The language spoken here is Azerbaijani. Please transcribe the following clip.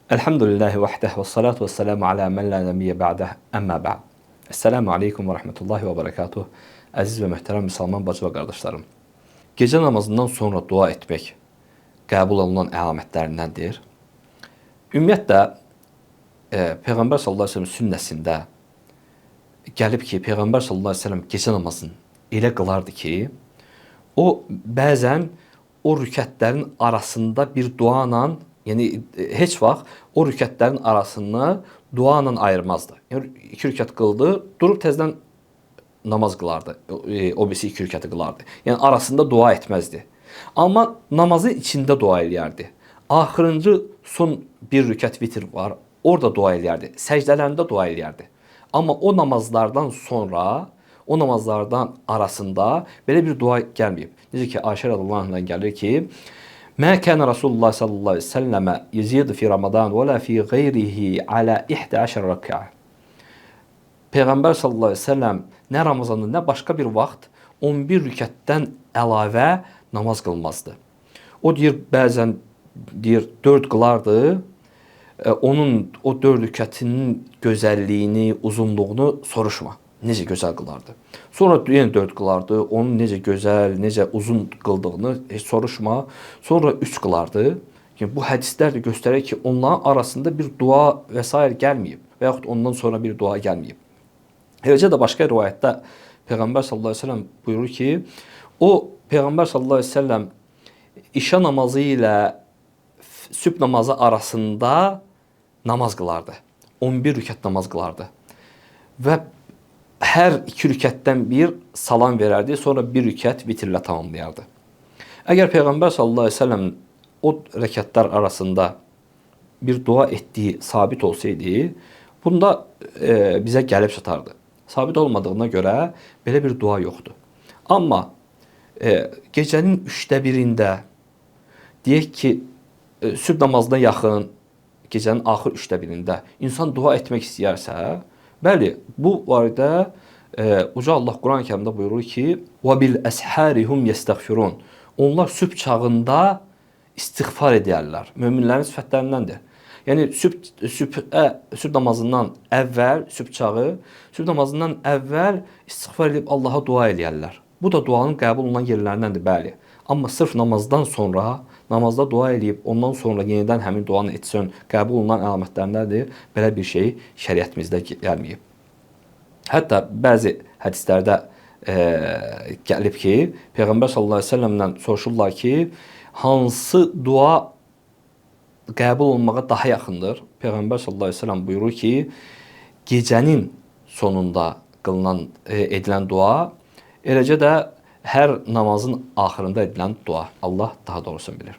Elhamdülillahi vahdehu ve salatu ve selamu ala men la nebiyye ba'deh emma ba'd. Esselamu aleyküm ve rahmetullahi ve berekatuh. Əziz və möhtərəm müsəlman bacı və qardaşlarım. Gecə namazından sonra dua etmək qəbul olunan əlamətlərindəndir. Ümumiyyətlə, Peyğəmbər sallallahu əleyhi və səlləm sünnəsində gəlib ki, Peyğəmbər sallallahu əleyhi və səlləm gecə namazını elə qılardı ki, o bəzən o rükətlərin arasında bir duayla, yəni heç vaxt o rükətlərin arasını dua ilə ayırmazdı. Yəni iki rükət qıldı, durub təzədən namaz qılardı. O birisi iki rükəti qılardı. Yəni arasında dua etməzdi. Amma namazın içində dua eləyərdi. Axırıncı son bir rükət vitr var, orada dua eləyərdi. Səcdələrində dua eləyərdi. Amma o namazlardan sonra, o namazlardan arasında belə bir dua gəlməyib. Necə ki, Ayşə radiyallahu anhadan gəlir ki, "Mə kənə Rasulullah sallallahu əleyhi və səlləmə yezidu fi Ramazan və la fi qeyrihi ala 11 rək'a." Peyğəmbər sallallahu əleyhi və səlləm nə Ramazanda, nə başqa bir vaxt 11 rükətdən əlavə namaz qılmazdı. O deyir, bəzən deyir 4 qılardı. Onun o 4 rükətinin gözəlliyini, uzunluğunu soruşma. Necə gözəl qılardı. Sonra yenə 4 qılardı. Onun necə gözəl, necə uzun qıldığını heç soruşma. Sonra 3 qılardı. Yəni bu hədislər də göstərir ki, onların arasında bir dua və s. gəlməyib və yaxud ondan sonra bir dua gəlməyib. Eləcə də başqa rivayətdə Peyğəmbər sallallahu əleyhi və səlləm buyurur ki, o Peyğəmbər sallallahu əleyhi və səlləm işa namazı ilə sübh namazı arasında namaz qılardı. 11 rükət namaz qılardı. Və hər iki rükətdən bir salam verərdi, sonra bir rükət vitrlə tamamlayardı. Əgər Peyğəmbər sallallahu əleyhi və səlləm o rəkətlər arasında bir dua etdiyi sabit olsaydı, bunda bizə gəlib çatardı. Sabit olmadığına görə belə bir dua yoxdur. Amma gecənin 1/3-də deyək ki, sübh namazına yaxın, gecənin axır 1/3-də insan dua etmək istəyərsə, bəli, bu barədə Uca Allah Quran-ı Kərimdə buyurur ki, "Və bil əsharihum yestəğfirun." Onlar sübh çağında istiğfar edərlər. Möminlərin sifətlərindəndir. Yəni sübh namazından əvvəl sübh namazından əvvəl istiğfar edib Allaha dua eləyərlər. Bu da duanın qəbul olunan yerlərindəndir, bəli. Amma sırf namazdan sonra, namazda dua eləyib ondan sonra yenidən həmin duanı etsən, qəbul olunan əlamətlərindəndir. Belə bir şey şəriətimizdə gəlməyib. Hətta bəzi hədislərdə gəlib ki, Peyğəmbər sallallahu əleyhi və səlləmdən soruşurlar ki, hansı dua qəbul olunmağa daha yaxındır? Peyğəmbər sallallahu əleyhi və səlləm buyurur ki, gecənin sonunda edilən dua, eləcə də hər namazın axırında edilən dua. Allah daha doğrusunu bilir.